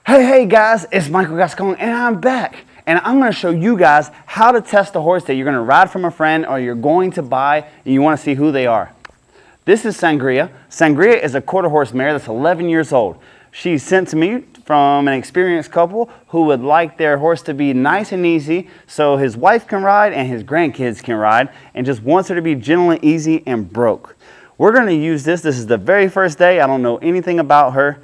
Hey guys, it's Michael Gascon and I'm back. And I'm going to show you guys how to test a horse that you're going to ride from a friend or you're going to buy and you want to see who they are. This is Sangria. Sangria is a quarter horse mare that's 11 years old. She's sent to me from an experienced couple who would like their horse to be nice and easy so his wife can ride and his grandkids can ride, and just wants her to be gentle and easy and broke. We're going to use this. This is the very first day. I don't know anything about her.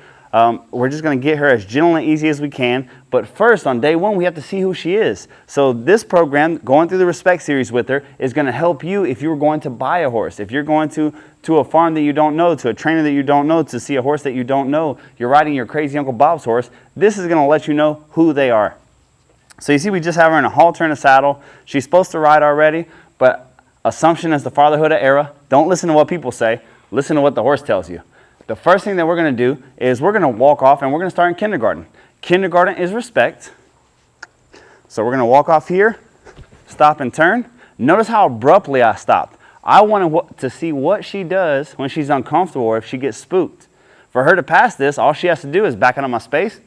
We're just going to get her as gentle and easy as we can. But first, on day one, we have to see who she is. So this program, going through the Respect series with her, is going to help you if you're going to buy a horse. If you're going to a farm that you don't know, to a trainer that you don't know, to see a horse that you don't know, you're riding your crazy Uncle Bob's horse, this is going to let you know who they are. So you see, we just have her in a halter and a saddle. She's supposed to ride already, but assumption is the fatherhood of error. Don't listen to what people say. Listen to what the horse tells you. The first thing that we're going to do is we're going to walk off and we're going to start in kindergarten. Kindergarten is respect. So we're going to walk off here, stop and turn. Notice how abruptly I stopped. I want to see what she does when she's uncomfortable or if she gets spooked. For her to pass this, all she has to do is back out of my space.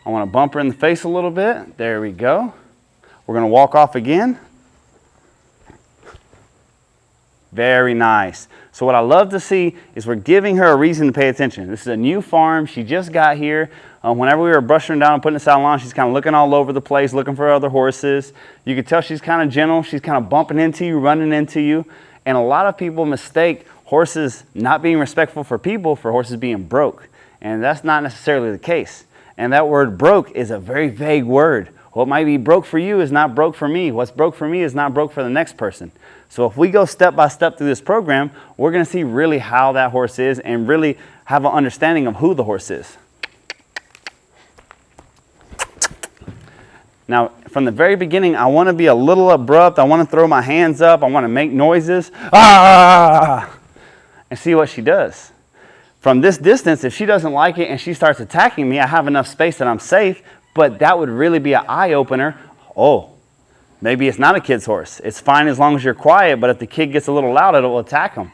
I want to bump her in the face a little bit. There we go. We're going to walk off again. Very nice. So what I love to see is we're giving her a reason to pay attention. This is a new farm. She just got here. Whenever we were brushing her down and putting the saddle on, she's kind of looking all over the place, looking for other horses. You can tell she's kind of gentle. She's kind of bumping into you, running into you. And a lot of people mistake horses not being respectful for people for horses being broke. And that's not necessarily the case. And that word broke is a very vague word. What might be broke for you is not broke for me. What's broke for me is not broke for the next person. So if we go step by step through this program, we're going to see really how that horse is and really have an understanding of who the horse is. Now, from the very beginning, I want to be a little abrupt. I want to throw my hands up. I want to make noises. Ah! And see what she does. From this distance, if she doesn't like it and she starts attacking me, I have enough space that I'm safe, but that would really be an eye-opener. Oh, maybe it's not a kid's horse. It's fine as long as you're quiet, but if the kid gets a little loud, it will attack him.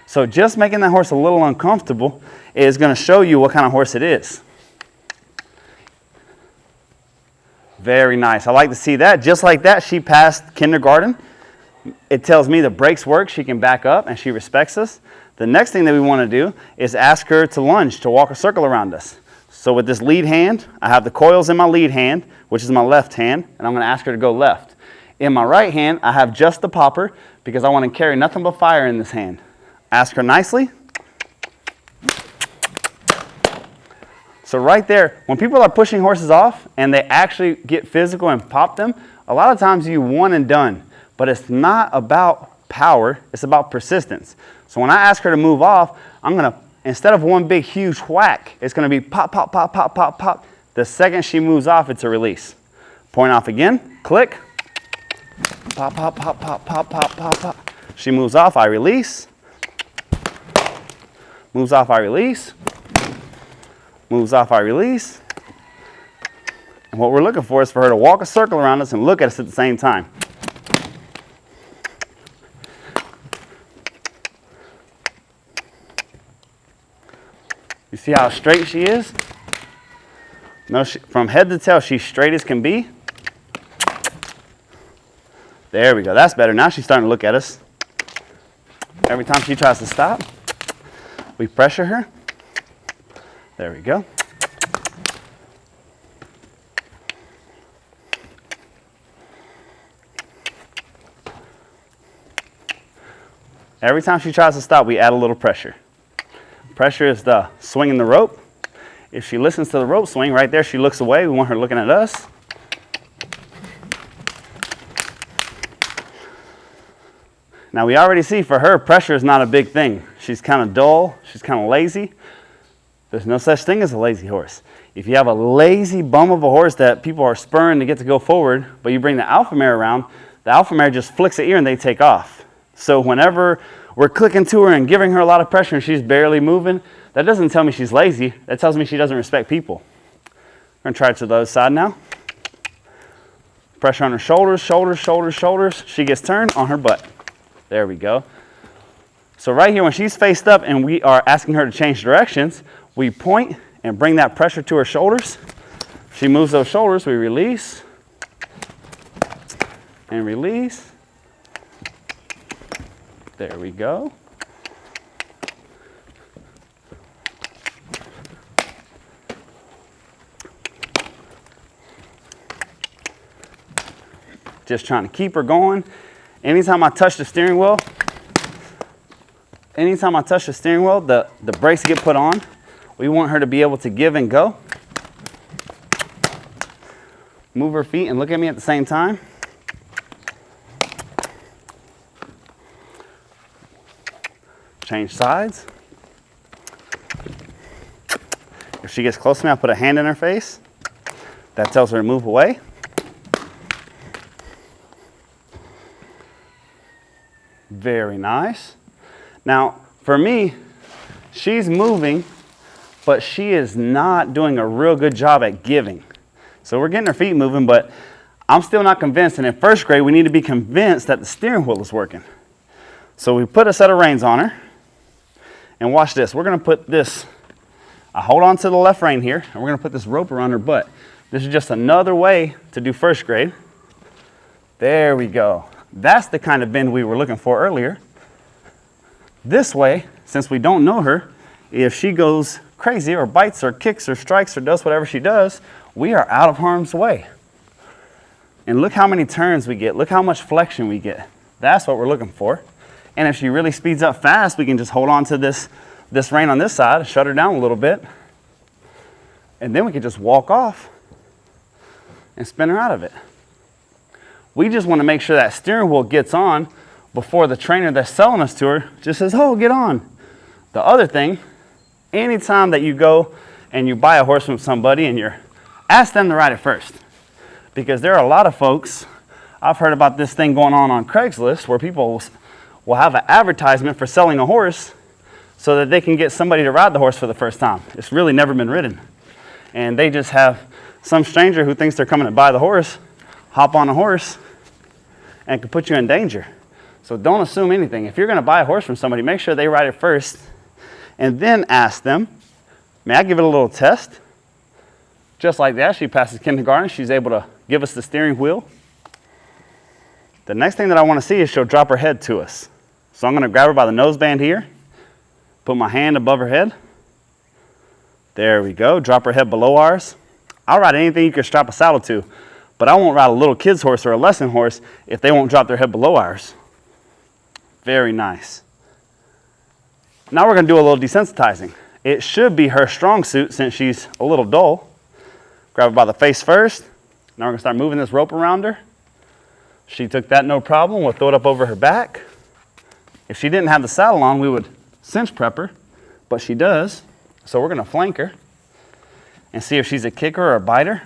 So just making that horse a little uncomfortable is going to show you what kind of horse it is. Very nice. I like to see that. Just like that, she passed kindergarten. It tells me the brakes work. She can back up and she respects us. The next thing that we want to do is ask her to lunge, to walk a circle around us. So with this lead hand, I have the coils in my lead hand, which is my left hand, and I'm going to ask her to go left. In my right hand, I have just the popper because I want to carry nothing but fire in this hand. Ask her nicely. So right there, when people are pushing horses off and they actually get physical and pop them, a lot of times you one and done. But it's not about power, it's about persistence. So when I ask her to move off, I'm going to, instead of one big huge whack, it's going to be pop, pop, pop, pop, pop, pop. The second she moves off, it's a release. Point off again, click. Pop, pop, pop, pop, pop, pop, pop, pop. She moves off, I release. Moves off, I release. Moves off, I release. And what we're looking for is for her to walk a circle around us and look at us at the same time. You see how straight she is? No, from head to tail, she's straight as can be. There we go. That's better. Now she's starting to look at us. Every time she tries to stop, we pressure her. There we go. Every time she tries to stop, we add a little pressure. Pressure is the swinging the rope. If she listens to the rope swing, right there, she looks away. We want her looking at us. Now we already see for her, pressure is not a big thing. She's kind of dull. She's kind of lazy. There's no such thing as a lazy horse. If you have a lazy bum of a horse that people are spurring to get to go forward, but you bring the alpha mare around, the alpha mare just flicks the ear and they take off. So whenever we're clicking to her and giving her a lot of pressure and she's barely moving, that doesn't tell me she's lazy. That tells me she doesn't respect people. We're going to try it to the other side now. Pressure on her shoulders, shoulders, shoulders, shoulders. She gets turned on her butt. There we go. So right here, when she's faced up and we are asking her to change directions, we point and bring that pressure to her shoulders. She moves those shoulders, we release and release. There we go. Just trying to keep her going. Anytime I touch the steering wheel, the brakes get put on. We want her to be able to give and go. Move her feet and look at me at the same time. Change sides. If she gets close to me, I'll put a hand in her face. That tells her to move away. Very nice. Now, for me, she's moving, but she is not doing a real good job at giving. So we're getting her feet moving, but I'm still not convinced. And in first grade, we need to be convinced that the steering wheel is working. So we put a set of reins on her. And watch this. We're going to put this, I hold on to the left rein here, and we're going to put this rope around her butt. This is just another way to do first grade. There we go. That's the kind of bend we were looking for earlier. This way, since we don't know her, if she goes crazy or bites or kicks or strikes or does whatever she does, we are out of harm's way. And look how many turns we get. Look how much flexion we get. That's what we're looking for. And if she really speeds up fast, we can just hold on to this rein on this side, shut her down a little bit, and then we can just walk off and spin her out of it. We just want to make sure that steering wheel gets on before the trainer that's selling us to her just says, oh, get on. The other thing, anytime that you go and you buy a horse from somebody and ask them to ride it first. Because there are a lot of folks, I've heard about this thing going on Craigslist where people will have an advertisement for selling a horse so that they can get somebody to ride the horse for the first time. It's really never been ridden. And they just have some stranger who thinks they're coming to buy the horse, hop on a horse, and can put you in danger. So don't assume anything. If you're going to buy a horse from somebody, make sure they ride it first and then ask them, may I give it a little test? Just like that, she passes kindergarten. She's able to give us the steering wheel. The next thing that I want to see is she'll drop her head to us. So I'm going to grab her by the noseband here, put my hand above her head. There we go. Drop her head below ours. I'll ride anything you can strap a saddle to, but I won't ride a little kid's horse or a lesson horse if they won't drop their head below ours. Very nice. Now we're going to do a little desensitizing. It should be her strong suit since she's a little dull. Grab her by the face first. Now we're going to start moving this rope around her. She took that no problem. We'll throw it up over her back. If she didn't have the saddle on, we would cinch prep her, but she does. So we're going to flank her and see if she's a kicker or a biter.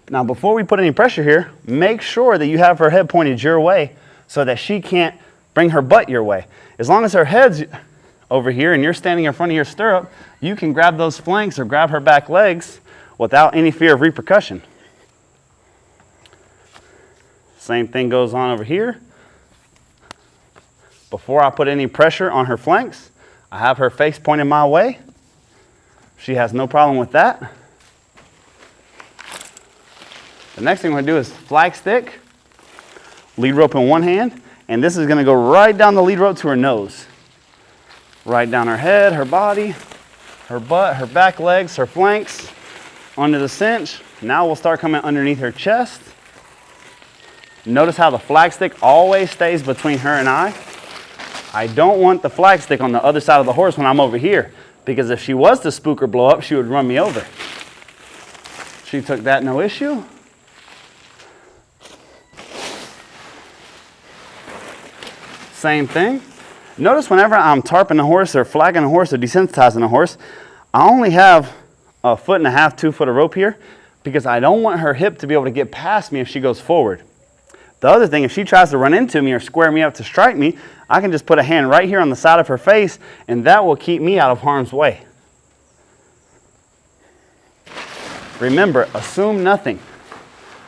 Now before we put any pressure here, make sure that you have her head pointed your way so that she can't bring her butt your way. As long as her head's over here and you're standing in front of your stirrup, you can grab those flanks or grab her back legs without any fear of repercussion. Same thing goes on over here. Before I put any pressure on her flanks, I have her face pointed my way. She has no problem with that. The next thing we're going to do is flag stick, lead rope in one hand, and this is going to go right down the lead rope to her nose. Right down her head, her body, her butt, her back legs, her flanks, onto the cinch. Now we'll start coming underneath her chest. Notice how the flag stick always stays between her and I. I don't want the flag stick on the other side of the horse when I'm over here, because if she was to spook or blow up, she would run me over. She took that no issue. Same thing. Notice whenever I'm tarping a horse or flagging a horse or desensitizing a horse, I only have 1.5 feet, 2 foot of rope here because I don't want her hip to be able to get past me if she goes forward. The other thing, if she tries to run into me or square me up to strike me, I can just put a hand right here on the side of her face and that will keep me out of harm's way. Remember, assume nothing.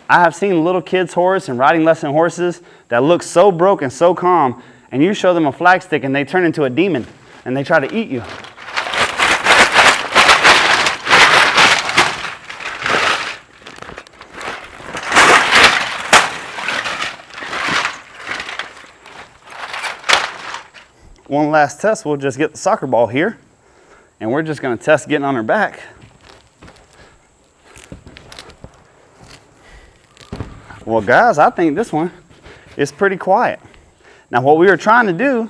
I have seen little kids' horse and riding lesson horses that look so broke and so calm, and you show them a flag stick and they turn into a demon and they try to eat you. One last test, we'll just get the soccer ball here, and we're just going to test getting on her back. Well, guys, I think this one is pretty quiet. Now, what we were trying to do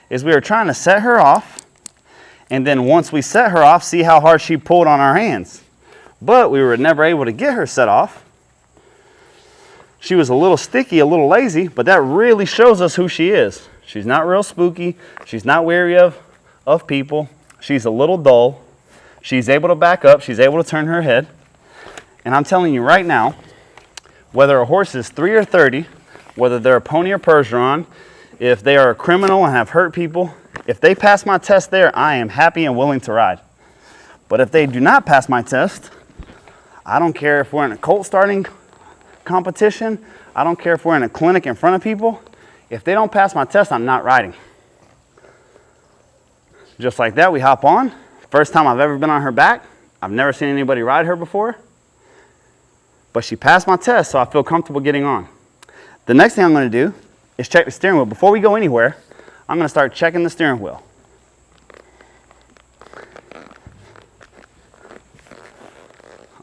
is we were trying to set her off, and then once we set her off, see how hard she pulled on our hands. But we were never able to get her set off. She was a little sticky, a little lazy, but that really shows us who she is. She's not real spooky. She's not wary of people. She's a little dull. She's able to back up. She's able to turn her head. And I'm telling you right now, whether a horse is 3 or 30, whether they're a pony or Percheron, if they are a criminal and have hurt people, if they pass my test there, I am happy and willing to ride. But if they do not pass my test, I don't care if we're in a colt starting competition. I don't care if we're in a clinic in front of people. If they don't pass my test, I'm not riding. Just like that, we hop on. First time I've ever been on her back. I've never seen anybody ride her before. But she passed my test, so I feel comfortable getting on. The next thing I'm going to do is check the steering wheel. Before we go anywhere, I'm going to start checking the steering wheel.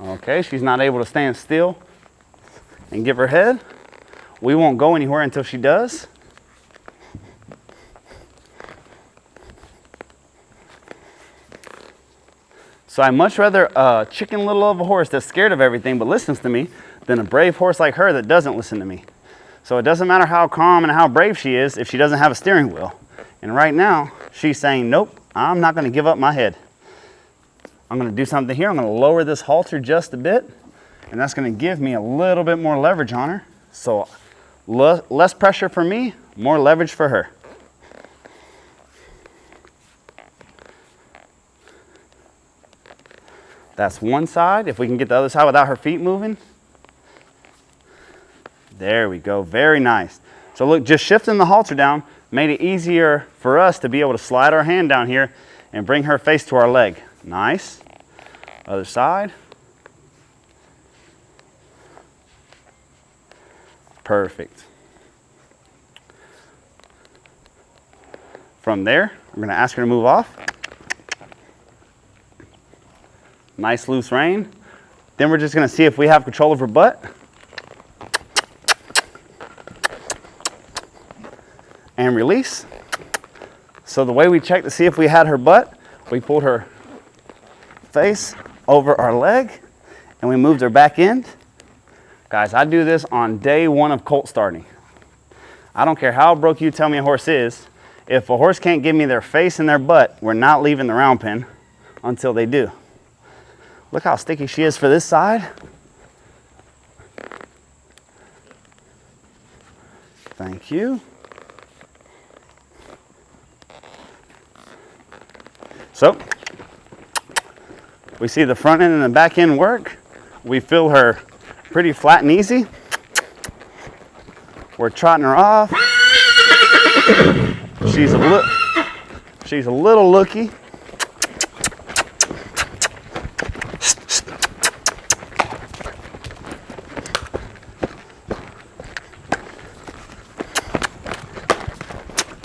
Okay, she's not able to stand still and give her head. We won't go anywhere until she does. So I'd much rather a chicken little of a horse that's scared of everything but listens to me than a brave horse like her that doesn't listen to me. So it doesn't matter how calm and how brave she is if she doesn't have a steering wheel. And right now, she's saying, nope, I'm not going to give up my head. I'm going to do something here. I'm going to lower this halter just a bit, and that's going to give me a little bit more leverage on her. So less pressure for me, more leverage for her. That's one side. If we can get the other side without her feet moving. There we go. Very nice. So look, just shifting the halter down made it easier for us to be able to slide our hand down here and bring her face to our leg. Nice. Other side. Perfect. From there, we're going to ask her to move off. Nice loose rein. Then we're just going to see if we have control of her butt. And release. So the way we checked to see if we had her butt, we pulled her face over our leg and we moved her back in. Guys, I do this on day one of colt starting. I don't care how broke you tell me a horse is. If a horse can't give me their face and their butt, we're not leaving the round pen until they do. Look how sticky she is for this side. Thank you. So, we see the front end and the back end work. We feel her pretty flat and easy. We're trotting her off. She's a little looky.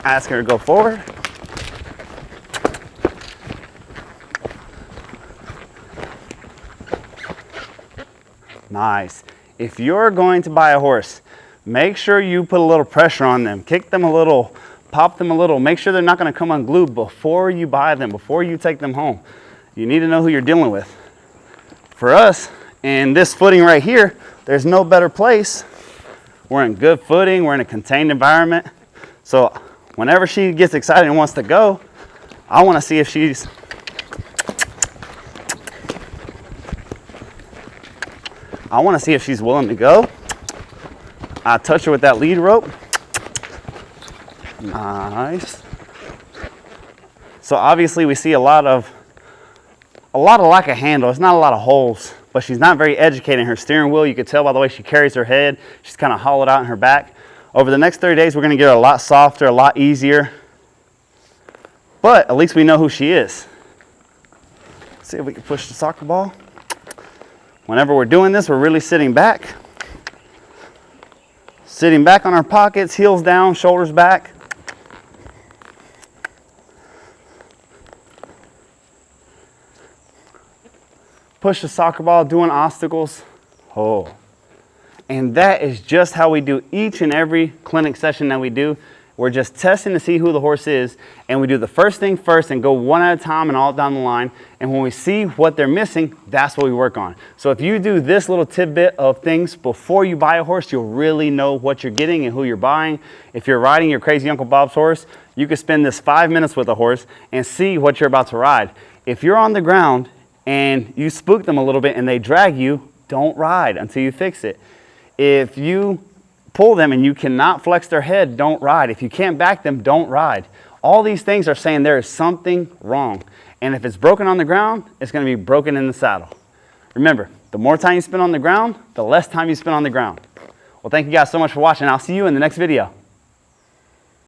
Ask her to go forward. Nice. If you're going to buy a horse, make sure you put a little pressure on them. Kick them a little, pop them a little. Make sure they're not going to come unglued before you buy them, before you take them home. You need to know who you're dealing with. For us, in this footing right here, there's no better place. We're in good footing. We're in a contained environment. So whenever she gets excited and wants to go, I want to see if she's willing to go. I touch her with that lead rope. Nice. So obviously we see a lot of lack of handle. It's not a lot of holes, but she's not very educated in her steering wheel. You can tell by the way she carries her head. She's kind of hollowed out in her back. Over the next 30 days, we're going to get her a lot softer, a lot easier. But at least we know who she is. Let's see if we can push the soccer ball. Whenever we're doing this, we're really sitting back. Sitting back on our pockets, heels down, shoulders back. Push the soccer ball, doing obstacles. Oh. And that is just how we do each and every clinic session that we do. We're just testing to see who the horse is, and we do the first thing first and go one at a time and all down the line. And when we see what they're missing, that's what we work on. So if you do this little tidbit of things before you buy a horse, you'll really know what you're getting and who you're buying. If you're riding your crazy Uncle Bob's horse, you could spend this 5 minutes with a horse and see what you're about to ride. If you're on the ground and you spook them a little bit and they drag you, don't ride until you fix it. If you pull them and you cannot flex their head, don't ride. If you can't back them, don't ride. All these things are saying there is something wrong. And if it's broken on the ground, it's going to be broken in the saddle. Remember, the more time you spend on the ground, the less time you spend on the ground. Well, thank you guys so much for watching. I'll see you in the next video.